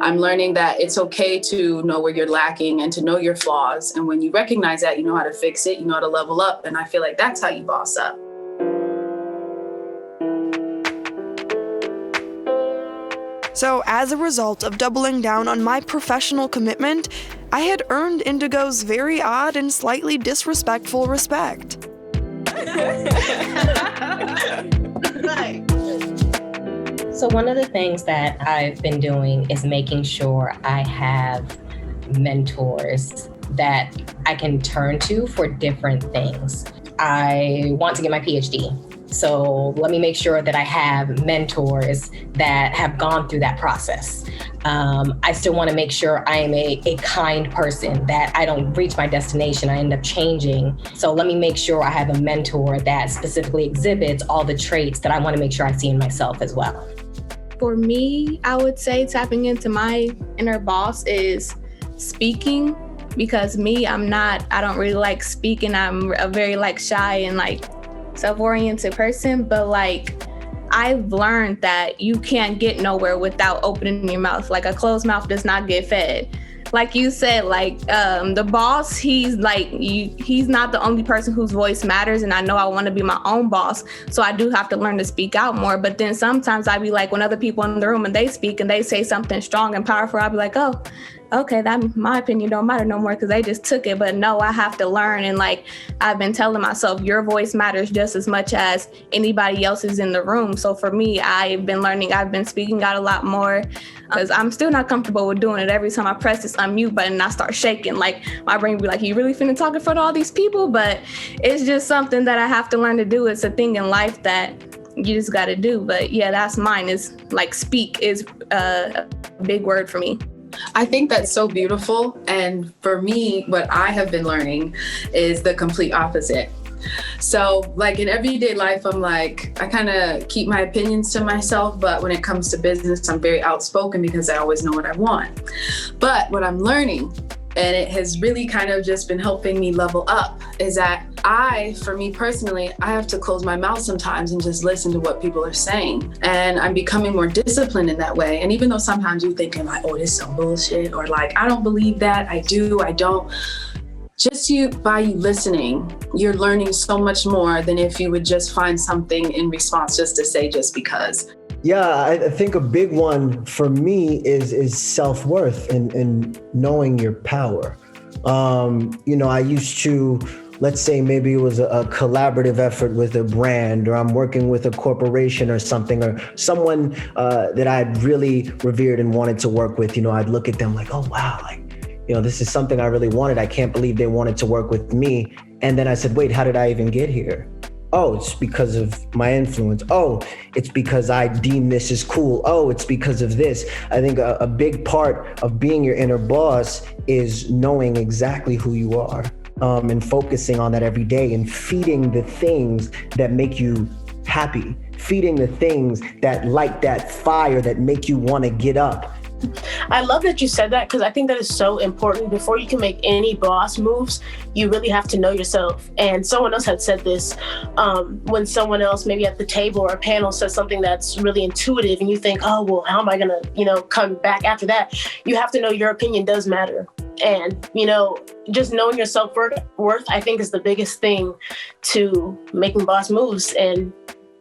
I'm learning that it's okay to know where you're lacking and to know your flaws. And when you recognize that, you know how to fix it, you know how to level up. And I feel like that's how you boss up. So as a result of doubling down on my professional commitment, I had earned Indigo's very odd and slightly disrespectful respect. So one of the things that I've been doing is making sure I have mentors that I can turn to for different things. I want to get my PhD. So let me make sure that I have mentors that have gone through that process. I still want to make sure I am a kind person, that I don't reach my destination, I end up changing. So let me make sure I have a mentor that specifically exhibits all the traits that I want to make sure I see in myself as well. For me, I would say tapping into my inner boss is speaking, because I don't really like speaking. I'm a very shy and self-oriented person, but I've learned that you can't get nowhere without opening your mouth. A closed mouth does not get fed. Like you said, the boss, he's not the only person whose voice matters. And I know I want to be my own boss. So I do have to learn to speak out more. But then sometimes I be when other people in the room and they speak and they say something strong and powerful, I'll be oh, okay, that my opinion don't matter no more because they just took it. But no, I have to learn. And I've been telling myself, your voice matters just as much as anybody else's in the room. So for me, I've been learning. I've been speaking out a lot more because I'm still not comfortable with doing it. Every time I press this unmute button, I start shaking. My brain be you really finna talk in front of all these people? But it's just something that I have to learn to do. It's a thing in life that you just got to do. But yeah, that's mine, is speak is a big word for me. I think that's so beautiful. And for me, what I have been learning is the complete opposite. So in everyday life, I'm I kind of keep my opinions to myself. But when it comes to business, I'm very outspoken because I always know what I want. But what I'm learning, and it has really kind of just been helping me level up, is that for me personally, I have to close my mouth sometimes and just listen to what people are saying. And I'm becoming more disciplined in that way. And even though sometimes you're thinking oh, this is some bullshit, or I don't believe that, I don't. Just by you listening, you're learning so much more than if you would just find something in response just to say just because. Yeah, I think a big one for me is self-worth and knowing your power. I used to, let's say maybe it was a collaborative effort with a brand, or I'm working with a corporation or something, or someone that I'd really revered and wanted to work with. I'd look at them oh, wow, this is something I really wanted. I can't believe they wanted to work with me. And then I said, wait, how did I even get here? Oh, it's because of my influence. Oh, it's because I deem this as cool. Oh, it's because of this. I think a big part of being your inner boss is knowing exactly who you are, and focusing on that every day and feeding the things that make you happy, feeding the things that light that fire that make you want to get up. I love that you said that, because I think that is so important. Before you can make any boss moves, you really have to know yourself. And someone else had said this, when someone else maybe at the table or a panel says something that's really intuitive and you think, oh, well, how am I going to, come back after that? You have to know your opinion does matter. And, just knowing your self-worth, I think, is the biggest thing to making boss moves and,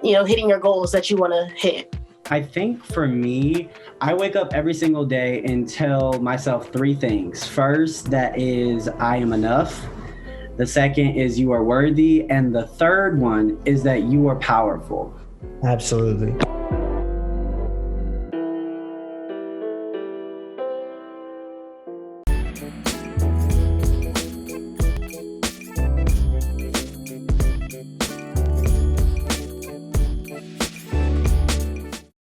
hitting your goals that you want to hit. I think for me, I wake up every single day and tell myself three things. First, that is, I am enough. The second is, you are worthy. And the third one is that you are powerful. Absolutely.